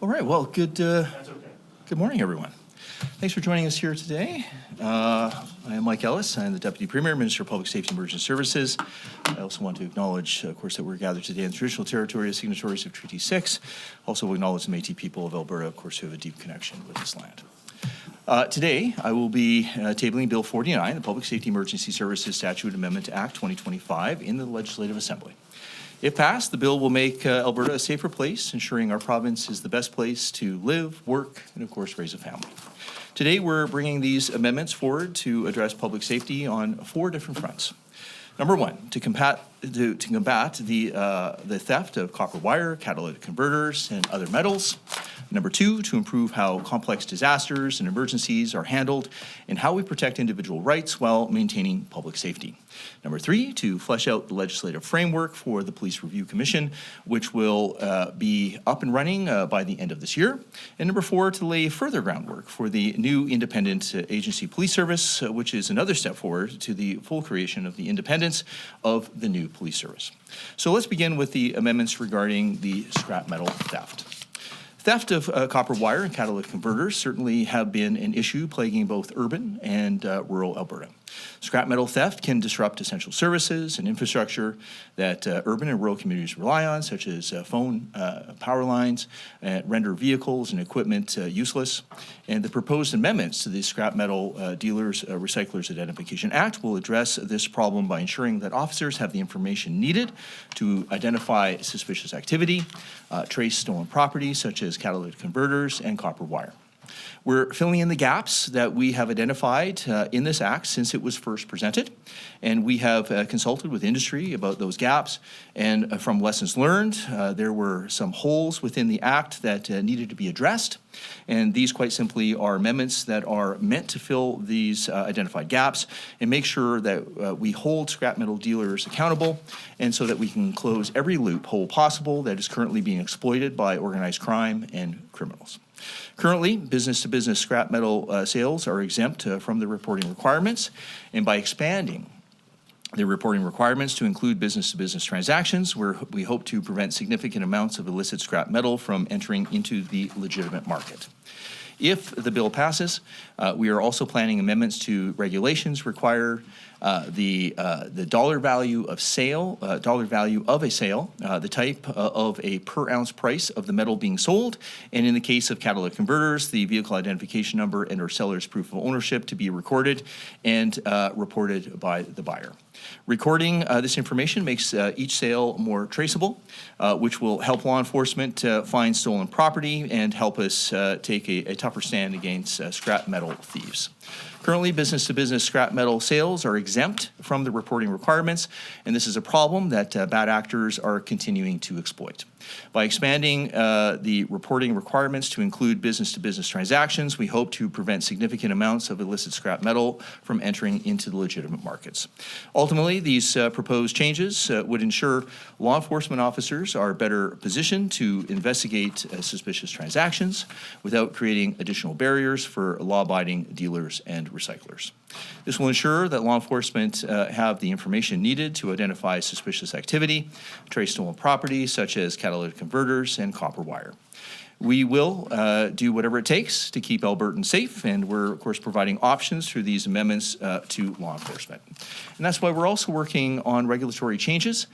All right, well, good morning, everyone. Thanks for joining us here today. I am Mike Ellis. I'm the Deputy Premier, Minister of Public Safety and Emergency Services. I also want to acknowledge, of course, that we're gathered today in the traditional territory as signatories of Treaty 6. Also acknowledge the Métis people of Alberta, of course, who have a deep connection with this land. Today, I will be tabling Bill 49, the Public Safety Emergency Services Statute Amendment Act 2025, in the Legislative Assembly. If passed, the bill will make Alberta a safer place, ensuring our province is the best place to live, work, and of course, raise a family. Today, we're bringing these amendments forward to address public safety on 4 different fronts. Number 1, to combat the theft of copper wire, catalytic converters, and other metals. Number 2, to improve how complex disasters and emergencies are handled and how we protect individual rights while maintaining public safety. Number 3, to flesh out the legislative framework for the Police Review Commission, which will be up and running by the end of this year. And number 4, to lay further groundwork for the new independent agency police service, which is another step forward to the full creation of the independence of the new police service. So let's begin with the amendments regarding the scrap metal theft. Theft of copper wire and catalytic converters certainly have been an issue plaguing both urban and rural Alberta. Scrap metal theft can disrupt essential services and infrastructure that urban and rural communities rely on, such as phone, power lines, render vehicles and equipment useless. And the proposed amendments to the Scrap Metal Dealers Recyclers Identification Act will address this problem by ensuring that officers have the information needed to identify suspicious activity, trace stolen property, such as catalytic converters and copper wire. We're filling in the gaps that we have identified in this act since it was first presented, and we have consulted with industry about those gaps, and from lessons learned, there were some holes within the act that needed to be addressed, and these quite simply are amendments that are meant to fill these identified gaps and make sure that we hold scrap metal dealers accountable, and so that we can close every loophole possible that is currently being exploited by organized crime and criminals. Currently, business-to-business scrap metal sales are exempt from the reporting requirements, and by expanding the reporting requirements to include business-to-business transactions, where we hope to prevent significant amounts of illicit scrap metal from entering into the legitimate market. If the bill passes, we are also planning amendments to regulations require the dollar value of a sale, the type of a per ounce price of the metal being sold, and in the case of catalytic converters, the vehicle identification number and or seller's proof of ownership to be recorded and reported by the buyer. Recording this information makes each sale more traceable, which will help law enforcement find stolen property and help us take a tougher stand against scrap metal thieves. Currently, business-to-business scrap metal sales are exempt from the reporting requirements, and this is a problem that bad actors are continuing to exploit. By expanding the reporting requirements to include business-to-business transactions, we hope to prevent significant amounts of illicit scrap metal from entering into the legitimate markets. Ultimately, these proposed changes would ensure law enforcement officers are better positioned to investigate suspicious transactions without creating additional barriers for law-abiding dealers and recyclers. This will ensure that law enforcement have the information needed to identify suspicious activity, trace stolen property such as catalytic converters and copper wire. We will do whatever it takes to keep Albertans safe, and we're, of course, providing options through these amendments to law enforcement. And that's why we're also working on regulatory changes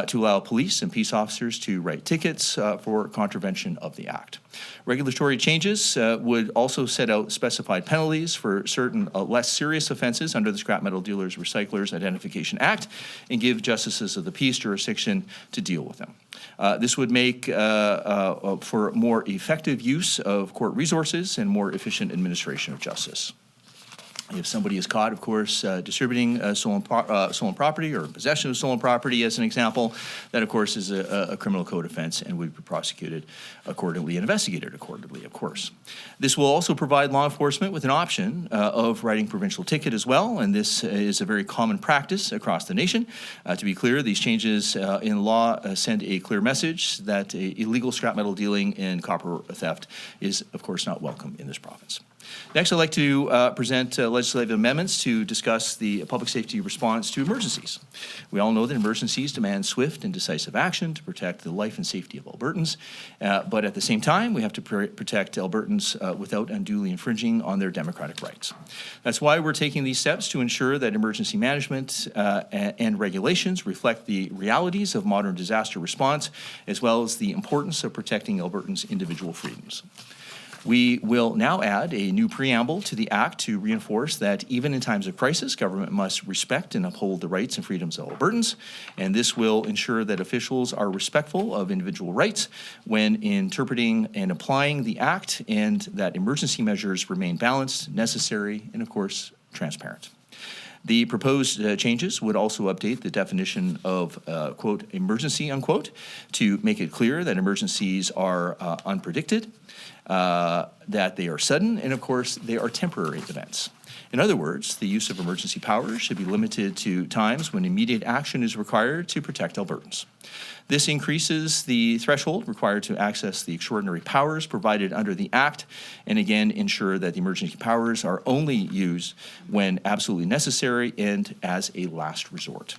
to allow police and peace officers to write tickets for contravention of the Act. Regulatory changes would also set out specified penalties for certain less serious offenses under the Scrap Metal Dealers Recyclers Identification Act and give justices of the peace jurisdiction to deal with them. This would make for more effective use of court resources and more efficient administration of justice. If somebody is caught, of course, distributing stolen property or possession of stolen property, as an example, that, of course, is a criminal code offense and would be prosecuted accordingly and investigated accordingly, of course. This will also provide law enforcement with an option of writing provincial ticket as well, and this is a very common practice across the nation. To be clear, these changes in law send a clear message that illegal scrap metal dealing and copper theft is, of course, not welcome in this province. Next, I'd like to present legislative amendments to discuss the public safety response to emergencies. We all know that emergencies demand swift and decisive action to protect the life and safety of Albertans, but at the same time, we have to protect Albertans without unduly infringing on their democratic rights. That's why we're taking these steps to ensure that emergency management and regulations reflect the realities of modern disaster response, as well as the importance of protecting Albertans' individual freedoms. We will now add a new preamble to the Act to reinforce that even in times of crisis, government must respect and uphold the rights and freedoms of Albertans, and this will ensure that officials are respectful of individual rights when interpreting and applying the Act, and that emergency measures remain balanced, necessary, and of course, transparent. The proposed changes would also update the definition of, quote, emergency, unquote, to make it clear that emergencies are unpredicted, that they are sudden, and of course, they are temporary events. In other words, the use of emergency powers should be limited to times when immediate action is required to protect Albertans. This increases the threshold required to access the extraordinary powers provided under the Act, and again, ensure that the emergency powers are only used when absolutely necessary and as a last resort.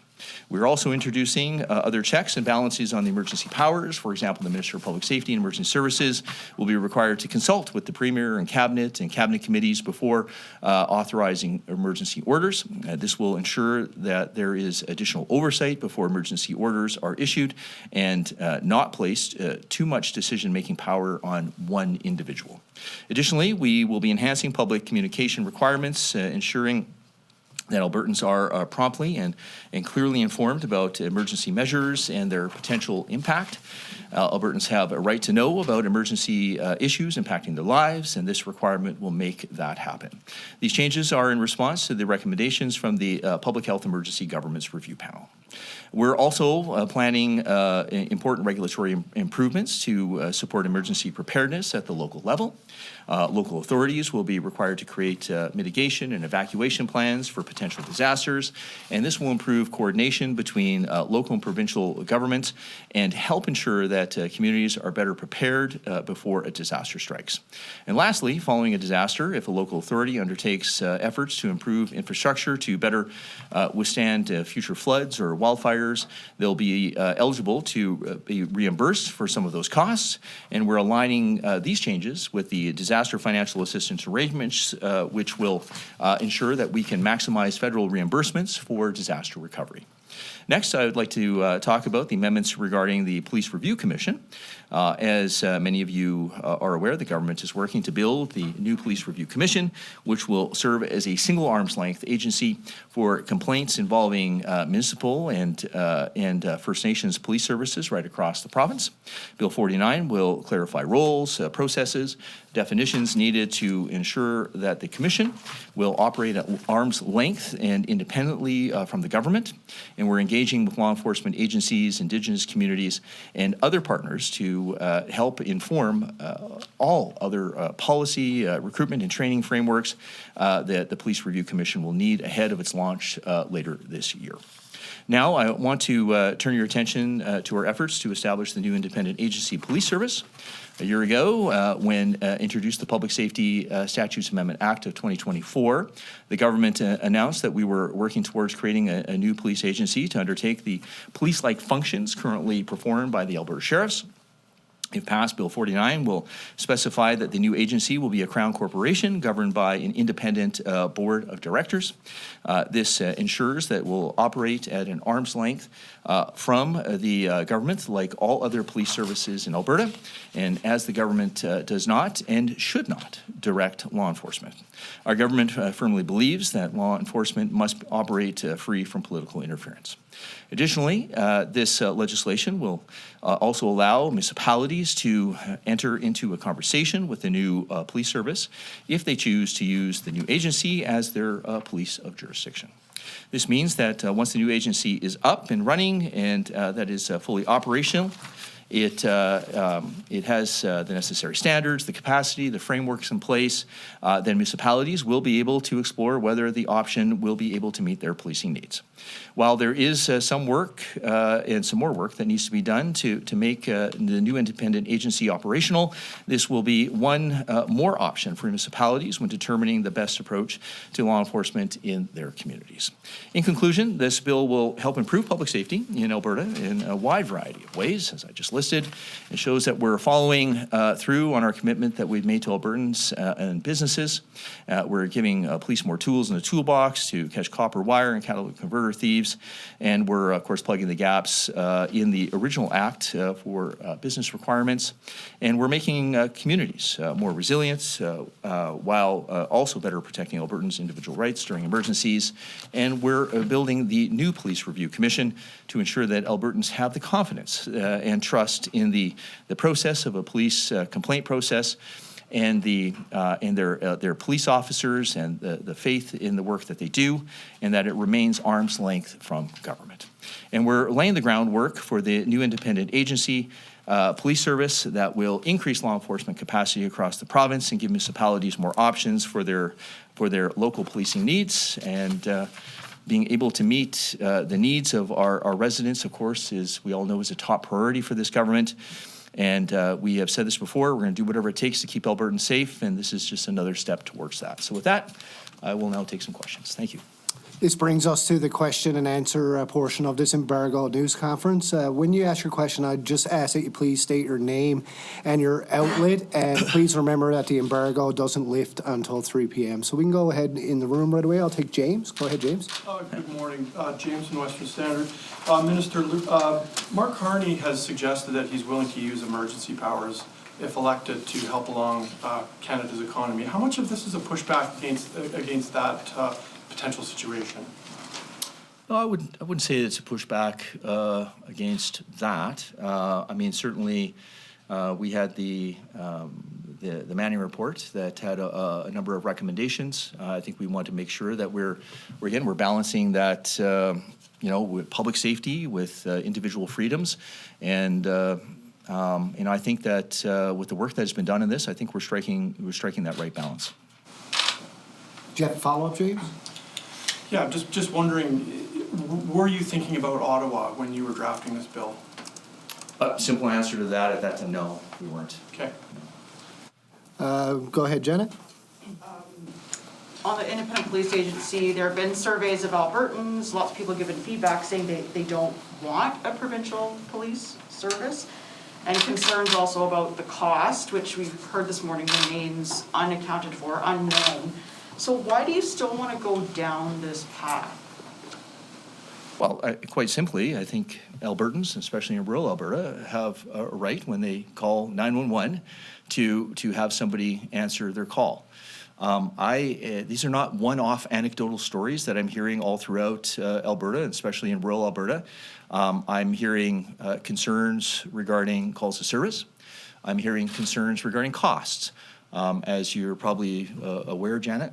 We're also introducing other checks and balances on the emergency powers. For example, the Minister of Public Safety and Emergency Services will be required to consult with the Premier and Cabinet committees before authorizing emergency orders. This will ensure that there is additional oversight before emergency orders are issued and not placed too much decision-making power on one individual. Additionally, we will be enhancing public communication requirements, ensuring that Albertans are promptly and clearly informed about emergency measures and their potential impact. Albertans have a right to know about emergency issues impacting their lives, and this requirement will make that happen. These changes are in response to the recommendations from the Public Health Emergency Governance Review Panel. We're also planning important regulatory improvements to support emergency preparedness at the local level. Local authorities will be required to create mitigation and evacuation plans for potential disasters, and this will improve coordination between local and provincial governments and help ensure that communities are better prepared before a disaster strikes. And lastly, following a disaster, if a local authority undertakes efforts to improve infrastructure to better withstand future floods or wildfires, they'll be eligible to be reimbursed for some of those costs, and we're aligning these changes with the disaster financial assistance arrangements, which will ensure that we can maximize federal reimbursements for disaster recovery. Next, I would like to talk about the amendments regarding the Police Review Commission. As many of you are aware, the government is working to build the new Police Review Commission, which will serve as a single arm's-length agency for complaints involving municipal and First Nations police services right across the province. Bill 49 will clarify roles, processes, definitions needed to ensure that the Commission will operate at arm's length and independently from the government. And we're engaging with law enforcement agencies, Indigenous communities, and other partners to help inform all other policy, recruitment, and training frameworks that the Police Review Commission will need ahead of its launch later this year. Now, I want to turn your attention to our efforts to establish the new independent agency police service. A year ago, when introduced the Public Safety Statutes Amendment Act of 2024, the government announced that we were working towards creating a new police agency to undertake the police-like functions currently performed by the Alberta Sheriffs. If passed, Bill 49 will specify that the new agency will be a Crown corporation governed by an independent board of directors. This ensures that we'll operate at an arm's length from the government, like all other police services in Alberta, and as the government does not and should not direct law enforcement. Our government firmly believes that law enforcement must operate free from political interference. Additionally, this legislation will also allow municipalities to enter into a conversation with the new police service if they choose to use the new agency as their police of jurisdiction. This means that once the new agency is up and running and that is fully operational, It has the necessary standards, the capacity, the frameworks in place. Then municipalities will be able to explore whether the option will be able to meet their policing needs. While there is some work and some more work that needs to be done to make the new independent agency operational, this will be one more option for municipalities when determining the best approach to law enforcement in their communities. In conclusion, this bill will help improve public safety in Alberta in a wide variety of ways, as I just listed. It shows that we're following through on our commitment that we've made to Albertans and businesses. We're giving police more tools in the toolbox to catch copper wire and catalytic converter thieves, and we're, of course, plugging the gaps in the original act for business requirements, and we're making communities more resilient while also better protecting Albertans' individual rights during emergencies, and we're building the new Police Review Commission to ensure that Albertans have the confidence and trust in the process of a police complaint process, and their police officers, and the faith in the work that they do, and that it remains arm's length from government. And we're laying the groundwork for the new independent agency police service that will increase law enforcement capacity across the province and give municipalities more options for their local policing needs. And being able to meet the needs of our residents, of course, we all know is a top priority for this government. And we have said this before, we're going to do whatever it takes to keep Albertans safe, and this is just another step towards that. So with that, I will now take some questions. Thank you. This brings us to the question and answer portion of this Embargo News Conference. When you ask your question, I'd just ask that you please state your name and your outlet, and please remember that the embargo doesn't lift until 3 p.m. So we can go ahead in the room right away. I'll take James. Go ahead, James. Good morning. James from Western Standard. Minister, Mark Carney has suggested that he's willing to use emergency powers if elected to help along Canada's economy. How much of this is a pushback against that potential situation? No, I wouldn't say it's a pushback against that. I mean, certainly we had the Manning report that had a number of recommendations. I think we want to make sure that we're balancing that, with public safety, with individual freedoms, and I think that with the work that has been done in this, I think we're striking that right balance. Do you have a follow-up, James? Yeah, just wondering, were you thinking about Ottawa when you were drafting this bill? Simple answer to that, at that time, no, we weren't. Okay. Go ahead, Janet. On the independent police agency, there have been surveys of Albertans, lots of people giving feedback saying they don't want a provincial police service, and concerns also about the cost, which we've heard this morning remains unaccounted for, unknown. So why do you still want to go down this path? Well, quite simply, I think Albertans, especially in rural Alberta, have a right when they call 911 to have somebody answer their call. These are not one-off anecdotal stories that I'm hearing all throughout Alberta, especially in rural Alberta. I'm hearing concerns regarding calls to service. I'm hearing concerns regarding costs. As you're probably aware, Janet,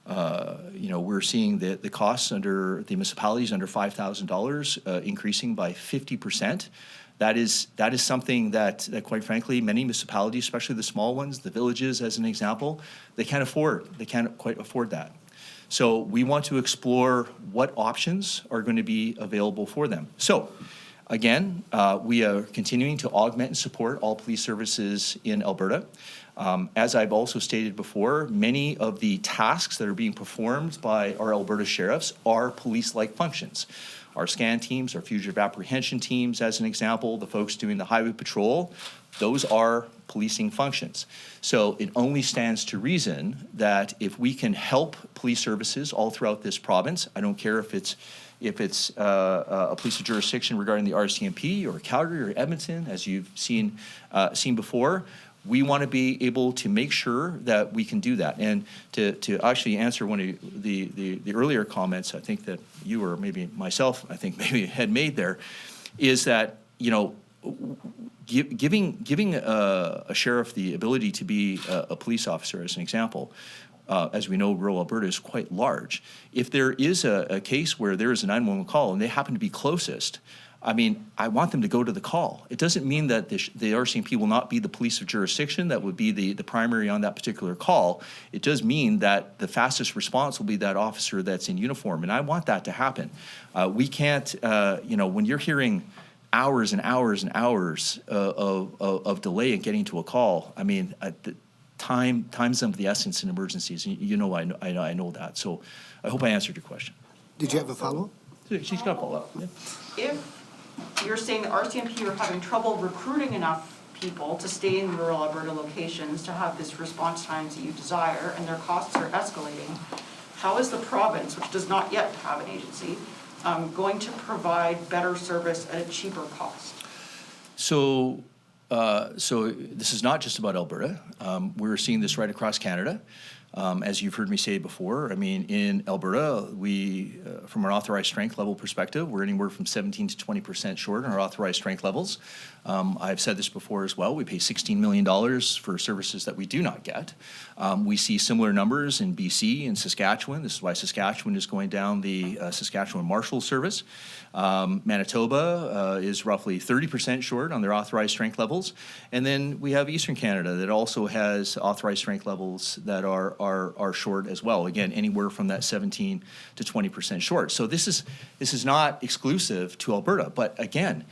we're seeing the costs under the municipalities under $5,000 increasing by 50%. That is something that quite frankly, many municipalities, especially the small ones, the villages as an example, they can't afford. They can't quite afford that. So we want to explore what options are going to be available for them. So again, we are continuing to augment and support all police services in Alberta. As I've also stated before, many of the tasks that are being performed by our Alberta sheriffs are police-like functions. Our scan teams, our fugitive apprehension teams, as an example, the folks doing the highway patrol, those are policing functions. So it only stands to reason that if we can help police services all throughout this province, I don't care if it's a police jurisdiction regarding the RCMP or Calgary or Edmonton, as you've seen before, we want to be able to make sure that we can do that. And to actually answer one of the earlier comments, I think that you or maybe myself, I think maybe had made there, is that, giving a sheriff the ability to be a police officer, as an example, as we know, rural Alberta is quite large. If there is a case where there is a 911 call and they happen to be closest, I mean, I want them to go to the call. It doesn't mean that the RCMP will not be the police of jurisdiction that would be the primary on that particular call. It does mean that the fastest response will be that officer that's in uniform, and I want that to happen. We can't, when you're hearing hours and hours and hours of delay in getting to a call, I mean, time's of the essence in emergencies. I know that. So I hope I answered your question. Did you have a follow-up? She's got a follow-up. Yeah. If you're saying the RCMP are having trouble recruiting enough people to stay in rural Alberta locations to have this response times that you desire, and their costs are escalating, how is the province, which does not yet have an agency, going to provide better service at a cheaper cost? So this is not just about Alberta. We're seeing this right across Canada. As you've heard me say before, I mean, in Alberta, we, from our authorized strength level perspective, we're anywhere from 17 to 20% short on our authorized strength levels. I've said this before as well. We pay $16 million for services that we do not get. We see similar numbers in BC and Saskatchewan. This is why Saskatchewan is going down the Saskatchewan Marshal Service. Manitoba is roughly 30% short on their authorized strength levels. And then we have Eastern Canada that also has authorized strength levels that are short as well. Again, anywhere from that 17 to 20% short. So this is not exclusive to Alberta. But again,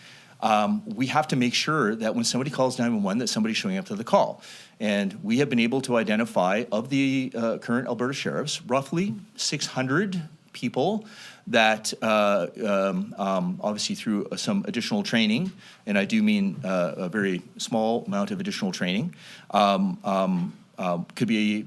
we have to make sure that when somebody calls 911, that somebody's showing up to the call. And we have been able to identify, of the current Alberta sheriffs, roughly 600 people that obviously through some additional training, and I do mean a very small amount of additional training, could be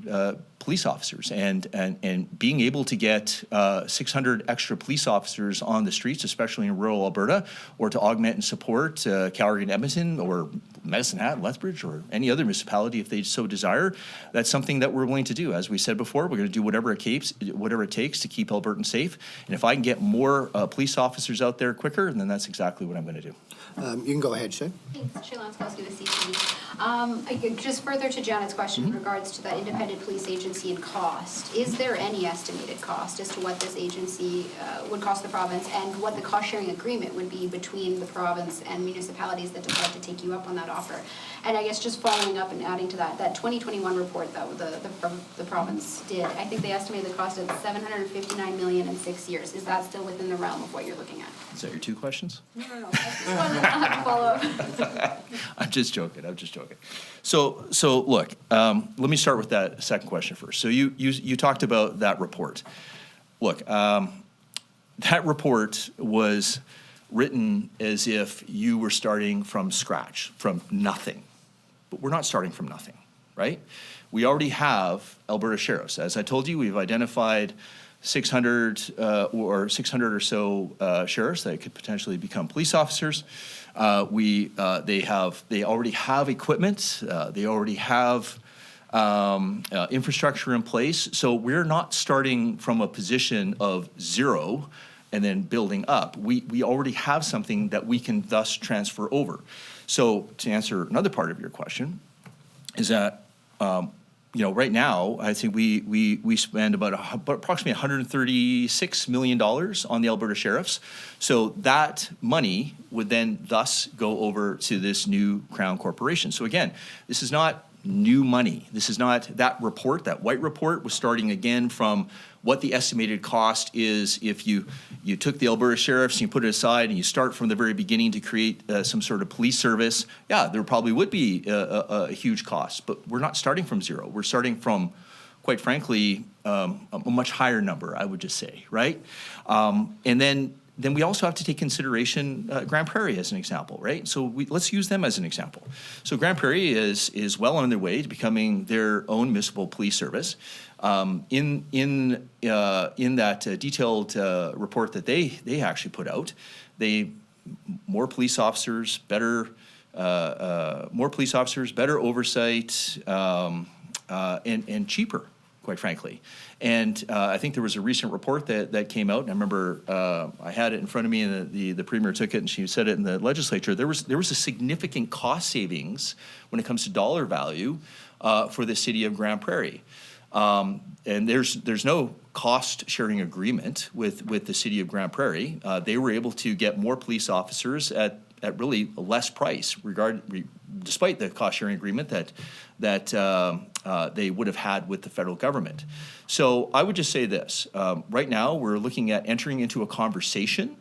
police officers, and being able to get 600 extra police officers on the streets, especially in rural Alberta, or to augment and support Calgary and Edmonton, or Medicine Hat, Lethbridge, or any other municipality if they so desire, that's something that we're willing to do. As we said before, we're going to do whatever it takes to keep Albertans safe. And if I can get more police officers out there quicker, then that's exactly what I'm going to do. You can go ahead, Shay. Thanks, Shay Lanskowski with CTV. Just further to Janet's question in regards to that independent police agency and cost, is there any estimated cost as to what this agency would cost the province, and what the cost-sharing agreement would be between the province and municipalities that decide to take you up on that offer? And I guess just following up and adding to that 2021 report that the province did, I think they estimated the cost at $759 million in 6 years. Is that still within the realm of what you're looking at? Is that your two questions? No. I just wanted to follow up. I'm just joking. So look, let me start with that second question first. So you talked about that report. Look, that report was written as if you were starting from scratch, from nothing. But we're not starting from nothing, right? We already have Alberta sheriffs. As I told you, we've identified 600 or so sheriffs that could potentially become police officers. They already have equipment. They already have infrastructure in place. So we're not starting from a position of zero and then building up. We already have something that we can thus transfer over. So to answer another part of your question is that right now, I think we spend about approximately $136 million on the Alberta sheriffs. So that money would then thus go over to this new Crown Corporation. So again, this is not new money. This is not that report. That white report was starting again from what the estimated cost is if you took the Alberta sheriffs and you put it aside and you start from the very beginning to create some sort of police service. Yeah, there probably would be a huge cost, but we're not starting from zero. We're starting from, quite frankly, a much higher number, I would just say, right? And then we also have to take consideration Grand Prairie as an example, right? So let's use them as an example. So Grand Prairie is well on their way to becoming their own municipal police service. In that detailed report that they actually put out, more police officers, better oversight, and cheaper, quite frankly. And I think there was a recent report that came out, and I remember I had it in front of me, and the Premier took it, and she said it in the legislature. There was a significant cost savings when it comes to dollar value for the city of Grand Prairie. And there's no cost-sharing agreement with the city of Grand Prairie. They were able to get more police officers at really a less price, despite the cost-sharing agreement that they would have had with the federal government. So I would just say this: right now, we're looking at entering into a conversation.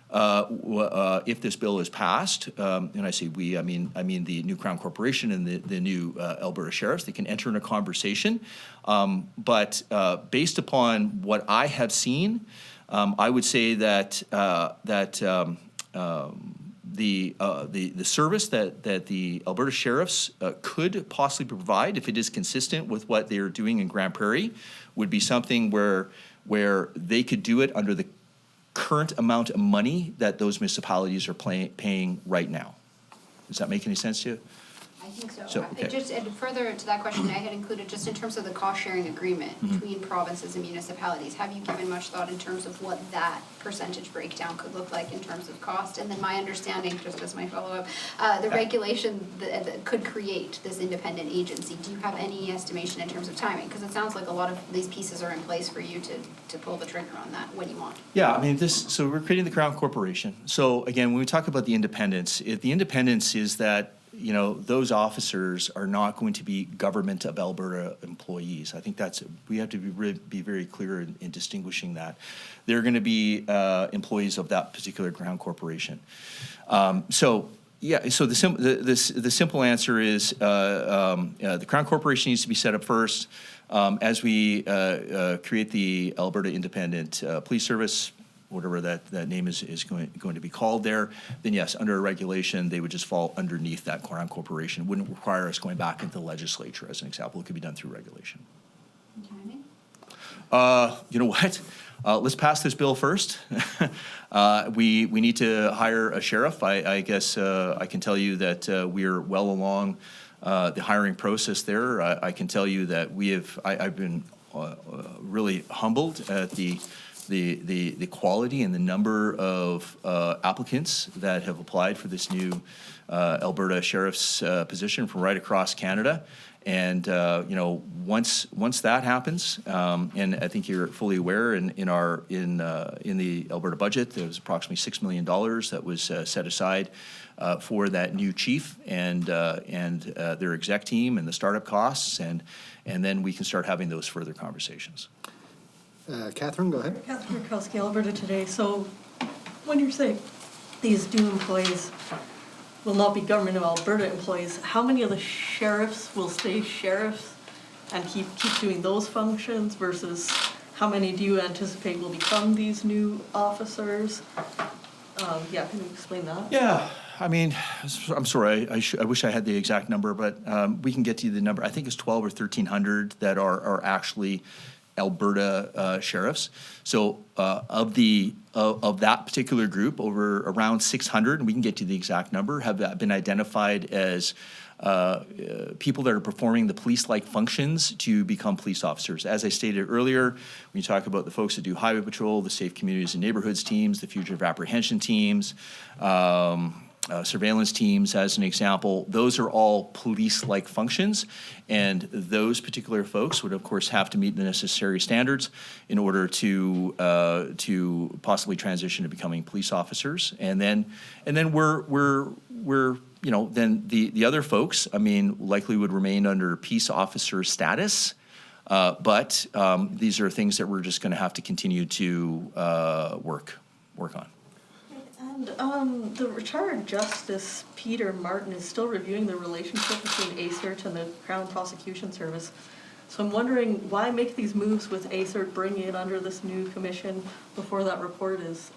If this bill is passed, and I say we, I mean the new Crown Corporation and the new Alberta Sheriffs, they can enter in a conversation. But based upon what I have seen, I would say that the service that the Alberta Sheriffs could possibly provide, if it is consistent with what they're doing in Grand Prairie, would be something where they could do it under the current amount of money that those municipalities are paying right now. Does that make any sense to you? I think so. So, okay. Just and further to that question, I had included just in terms of the cost-sharing agreement between provinces and municipalities. Have you given much thought in terms of what that percentage breakdown could look like in terms of cost? And then my understanding, just as my follow-up, the regulation that could create this independent agency, do you have any estimation in terms of timing? Because it sounds like a lot of these pieces are in place for you to pull the trigger on that when you want. Yeah, I mean, so we're creating the Crown Corporation. So again, when we talk about the independence, the independence is that, you know, those officers are not going to be Government of Alberta employees. I think we have to be very clear in distinguishing that. They're going to be employees of that particular Crown Corporation. So the simple answer is the Crown Corporation needs to be set up first. As we create the Alberta Independent Police Service, whatever that name is going to be called there, then yes, under a regulation, they would just fall underneath that Crown Corporation. It wouldn't require us going back into the legislature, as an example. It could be done through regulation. Okay. You know what? Let's pass this bill first. We need to hire a sheriff. I guess I can tell you that we're well along the hiring process there. I can tell you that I've been really humbled at the quality and the number of applicants that have applied for this new Alberta Sheriff's position from right across Canada. And you know, once that happens, and I think you're fully aware, in the Alberta budget, there was approximately $6 million that was set aside for that new chief and their exec team and the startup costs, and then we can start having those further conversations. Catherine, go ahead. Catherine Rakowski, Alberta Today. So when you say these new employees will not be Government of Alberta employees, how many of the sheriffs will stay sheriffs and keep doing those functions versus how many do you anticipate will become these new officers? Can you explain that? Yeah, I mean, I'm sorry, I wish I had the exact number, but we can get to the number. I think it's 1,200 or 1,300 that are actually Alberta sheriffs. So of that particular group, around 600, and we can get to the exact number, have been identified as people that are performing the police-like functions to become police officers. As I stated earlier, when you talk about the folks that do highway patrol, the safe communities and neighborhoods teams, the fugitive apprehension teams, surveillance teams, as an example, those are all police-like functions, and those particular folks would, of course, have to meet the necessary standards in order to possibly transition to becoming police officers. And then we're you know, then the other folks, I mean, likely would remain under peace officer status, but these are things that we're just going to have to continue to work on. And the retired Justice Peter Martin is still reviewing the relationship between ACERT and the Crown Prosecution Service. So I'm wondering, why make these moves with ACERT, bringing it under this new commission before that report is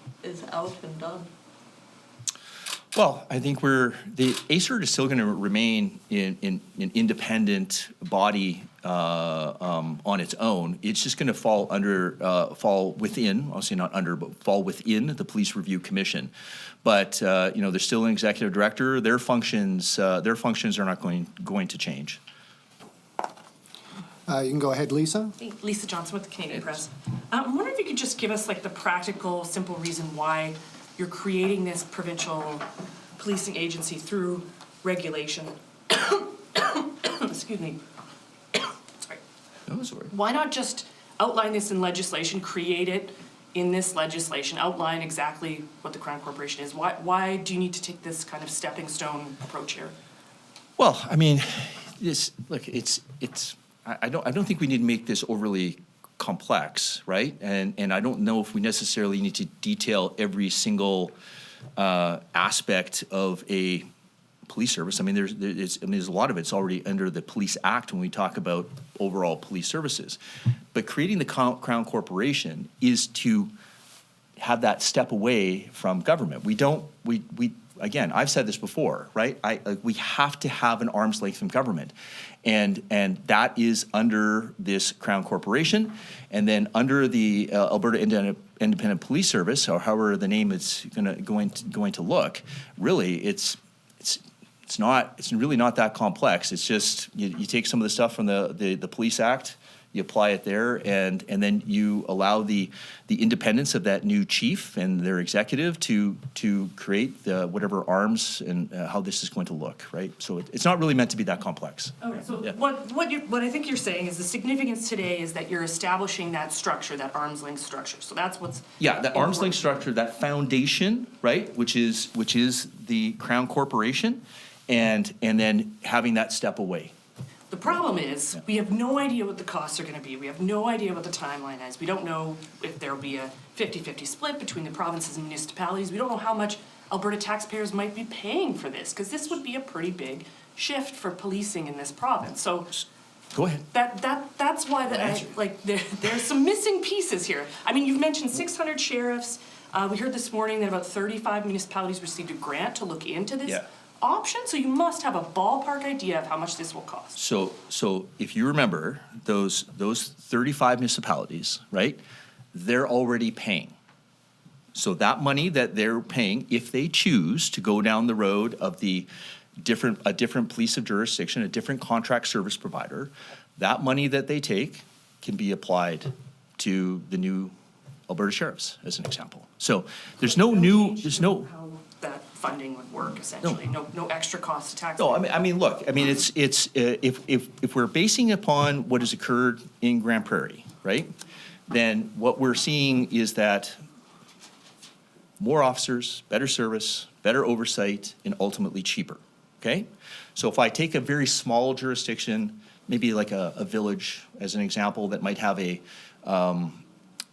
out and done? Well, I think the ACERT is still going to remain in an independent body on its own. It's just going to fall within, I'll say not under, but fall within the Police Review Commission. But you know, there's still an executive director. Their functions are not going to change. You can go ahead, Lisa. Lisa Johnson with the Canadian Press. I'm wondering if you could just give us like the practical, simple reason why you're creating this provincial policing agency through regulation. Excuse me. Sorry. No, sorry. Why not just outline this in legislation, create it in this legislation, outline exactly what the Crown Corporation is? Why do you need to take this kind of stepping stone approach here? Well, I mean, I don't think we need to make this overly complex, right? And I don't know if we necessarily need to detail every single aspect of a police service. I mean, there's a lot of it's already under the Police Act when we talk about overall police services. But creating the Crown Corporation is to have that step away from government. Again, I've said this before, right? We have to have an arm's length from government. And that is under this Crown Corporation. And then under the Alberta Independent Police Service, or however the name is going to look, really it's really not that complex. It's just you take some of the stuff from the Police Act, you apply it there, and then you allow the independence of that new chief and their executive to create the whatever arms and how this is going to look, right? So it's not really meant to be that complex. Okay, so Yeah. what I think you're saying is the significance today is that you're establishing that structure, that arm's length structure. So that's what's Yeah, that arm's length structure, that foundation, right, which is the Crown Corporation, and then having that step away. The problem is, we have no idea what the costs are gonna be. We have no idea what the timeline is. We don't know if there'll be a 50-50 split between the provinces and municipalities. We don't know how much Alberta taxpayers might be paying for this, because this would be a pretty big shift for policing in this province. So Go ahead. that's why there's some missing pieces here. I mean, you've mentioned 600 sheriffs. We heard this morning that about 35 municipalities received a grant to look into this. Yeah. Option, so you must have a ballpark idea of how much this will cost. So if you remember, those 35 municipalities, right, they're already paying. So that money that they're paying, if they choose to go down the road of a different police of jurisdiction, a different contract service provider, that money that they take can be applied to the new Alberta sheriffs, as an example. So there's no How that funding would work, essentially, no extra cost to taxpayers. No, I mean, look, I mean, it's if we're basing upon what has occurred in Grand Prairie, right? Then what we're seeing is that more officers, better service, better oversight, and ultimately cheaper. Okay, so if I take a very small jurisdiction, maybe like a village as an example, that might have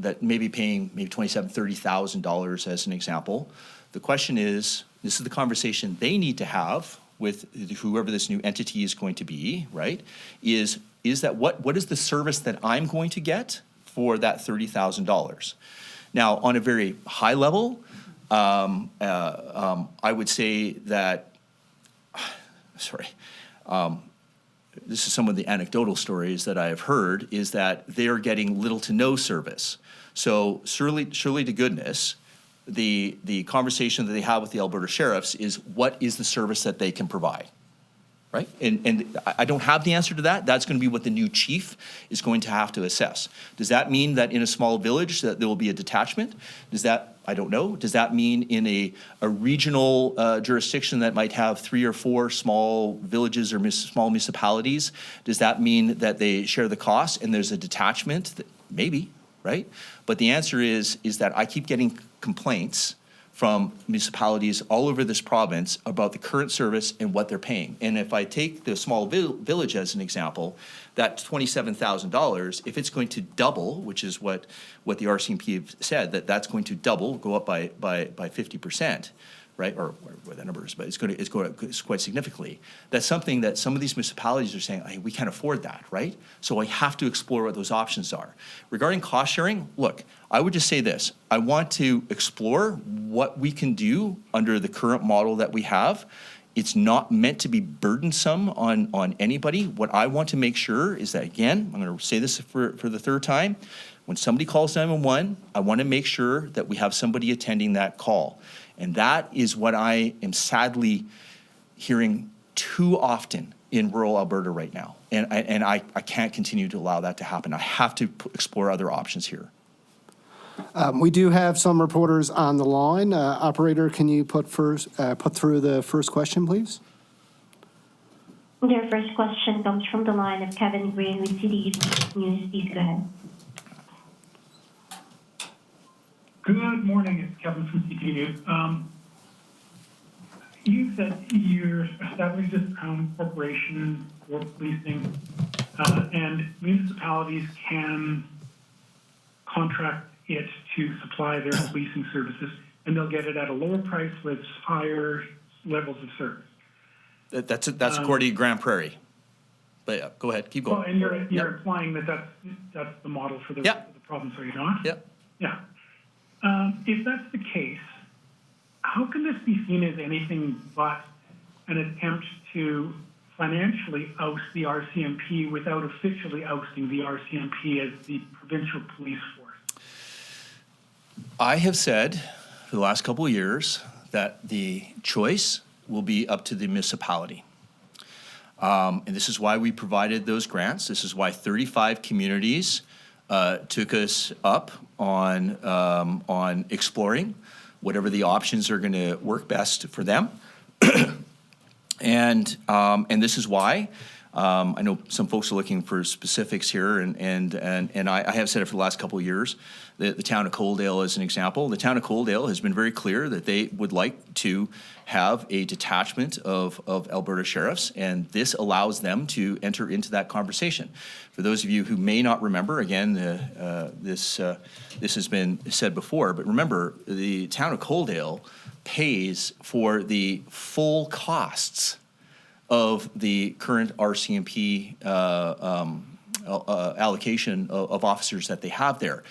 that may be paying maybe $27,000, $30,000 as an example. The question is, this is the conversation they need to have with whoever this new entity is going to be, right? Is that what is the service that I'm going to get for that $30,000? Now, on a very high level, I would say that, this is some of the anecdotal stories that I have heard, is that they are getting little to no service. So surely to goodness, the conversation that they have with the Alberta sheriffs is what is the service that they can provide, right? And I don't have the answer to that. That's going to be what the new chief is going to have to assess. Does that mean that in a small village that there will be a detachment? I don't know. Does that mean in a regional jurisdiction that might have 3 or 4 small villages or small municipalities, does that mean that they share the cost and there's a detachment? Maybe, right? But the answer is that I keep getting complaints from municipalities all over this province about the current service and what they're paying. And if I take the small village as an example, that $27,000, if it's going to double, which is what the RCMP have said, that's going to double, go up by 50%, right? Or what that number is, but it's going to quite significantly. That's something that some of these municipalities are saying, hey, we can't afford that, right? So I have to explore what those options are. Regarding cost sharing, look, I would just say this. I want to explore what we can do under the current model that we have. It's not meant to be burdensome on anybody. What I want to make sure is that, again, I'm going to say this for the third time, when somebody calls 911, I want to make sure that we have somebody attending that call. And that is what I am sadly hearing too often in rural Alberta right now. And I can't continue to allow that to happen. I have to explore other options here. We do have some reporters on the line. Operator, can you put through the first question, please? Their first question comes from the line of Kevin Green with City News. Please go ahead. Good morning, it's Kevin from CT News. You said you're establishing this corporation for policing, and municipalities can contract it to supply their policing services, and they'll get it at a lower price with higher levels of service. That's according to Grand Prairie. But yeah, go ahead, keep going. Well, and you're implying that that's the model for the rest of the province, are you not? Yep. Yeah. If that's the case, how can this be seen as anything but an attempt to financially oust the RCMP without officially ousting the RCMP as the provincial police force? I have said for the last couple of years that the choice will be up to the municipality. And this is why we provided those grants. This is why 35 communities took us up on exploring whatever the options are going to work best for them. And this is why I know some folks are looking for specifics here, and I have said it for the last couple of years. The town of Coaldale is an example. The town of Coaldale has been very clear that they would like to have a detachment of Alberta sheriffs, and this allows them to enter into that conversation. For those of you who may not remember, again, this has been said before, but remember, the town of Coaldale pays for the full costs of the current RCMP allocation of officers that they have there.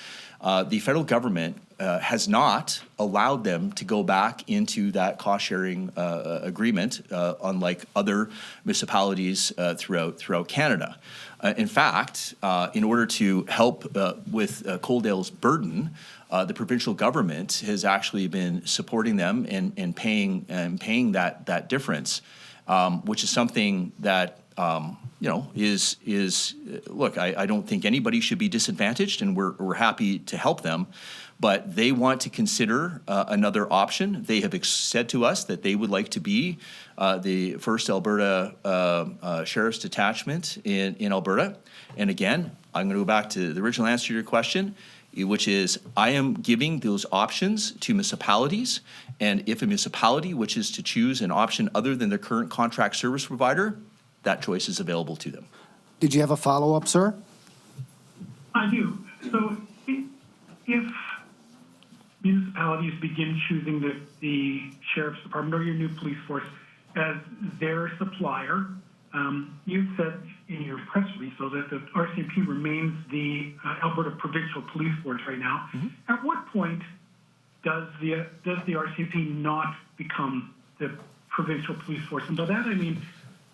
The federal government has not allowed them to go back into that cost-sharing agreement, unlike other municipalities throughout Canada. In fact, in order to help with Coaldale's burden, the provincial government has actually been supporting them and paying that difference, which is something that is look, I don't think anybody should be disadvantaged, and we're happy to help them, but they want to consider another option. They have said to us that they would like to be the first Alberta Sheriff's Detachment in Alberta. And again, I'm going to go back to the original answer to your question, which is I am giving those options to municipalities, and if a municipality wishes to choose an option other than their current contract service provider, that choice is available to them. Did you have a follow-up, sir? I do. So if municipalities begin choosing the Sheriff's Department or your new police force as their supplier, you've said in your press release, so that the RCMP remains the Alberta Provincial Police Force right now. Mm-hmm. At what point does the RCMP not become the Provincial Police Force? And by that I mean,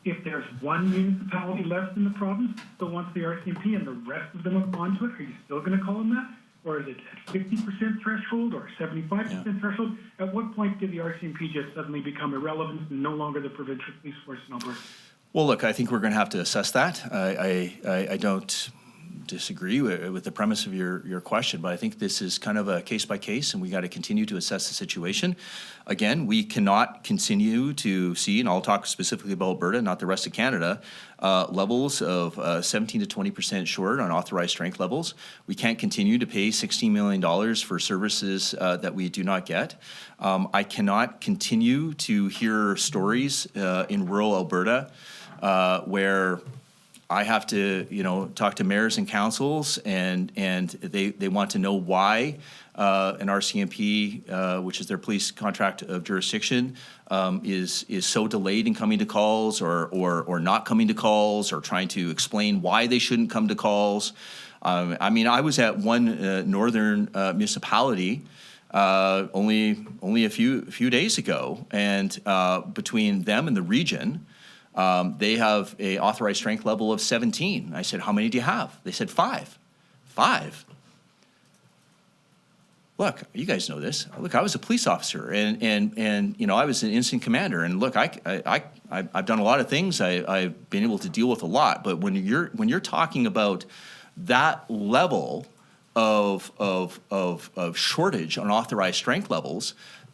if there's one municipality left in the province that wants the RCMP and the rest of them have gone to it, are you still going to call them that? Or is it at 50% threshold or 75% threshold? At what point did the RCMP just suddenly become irrelevant and no longer the Provincial Police Force in Alberta? Well, look, I think we're going to have to assess that. I don't disagree with the premise of your question, but I think this is kind of a case by case, and we got to continue to assess the situation. Again, we cannot continue to see, and I'll talk specifically about Alberta, not the rest of Canada, levels of 17 to 20% short on authorized strength levels. We can't continue to pay $16 million for services that we do not get. I cannot continue to hear stories in rural Alberta where I have to, talk to mayors and councils, and they want to know why an RCMP, which is their police contract of jurisdiction, is so delayed in coming to calls, or not coming to calls, or trying to explain why they shouldn't come to calls. I was at one northern municipality only a few days ago, and between them and the region, they have a authorized strength level of 17. I said, how many do you have? They said 5. 5? Look, you guys know this. Look, I was a police officer, and I was an instant commander. And look, I've done a lot of things. I've been able to deal with a lot. But when you're talking about that level of shortage on authorized strength levels,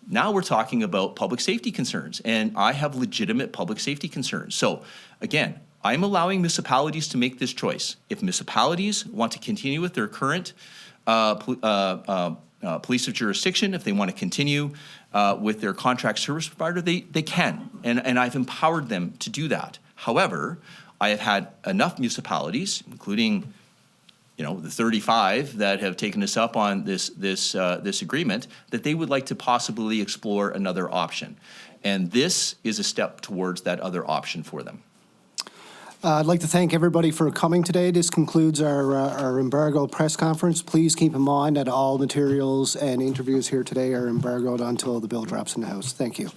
Now we're talking about public safety concerns, and I have legitimate public safety concerns. So again, I'm allowing municipalities to make this choice. If municipalities want to continue with their current police of jurisdiction, if they want to continue with their contract service provider, they can, and I've empowered them to do that. However, I have had enough municipalities, including the 35 that have taken us up on this agreement, that they would like to possibly explore another option. And this is a step towards that other option for them. I'd like to thank everybody for coming today. This concludes our embargo press conference. Please keep in mind that all materials and interviews here today are embargoed until the bill drops in the House. Thank you.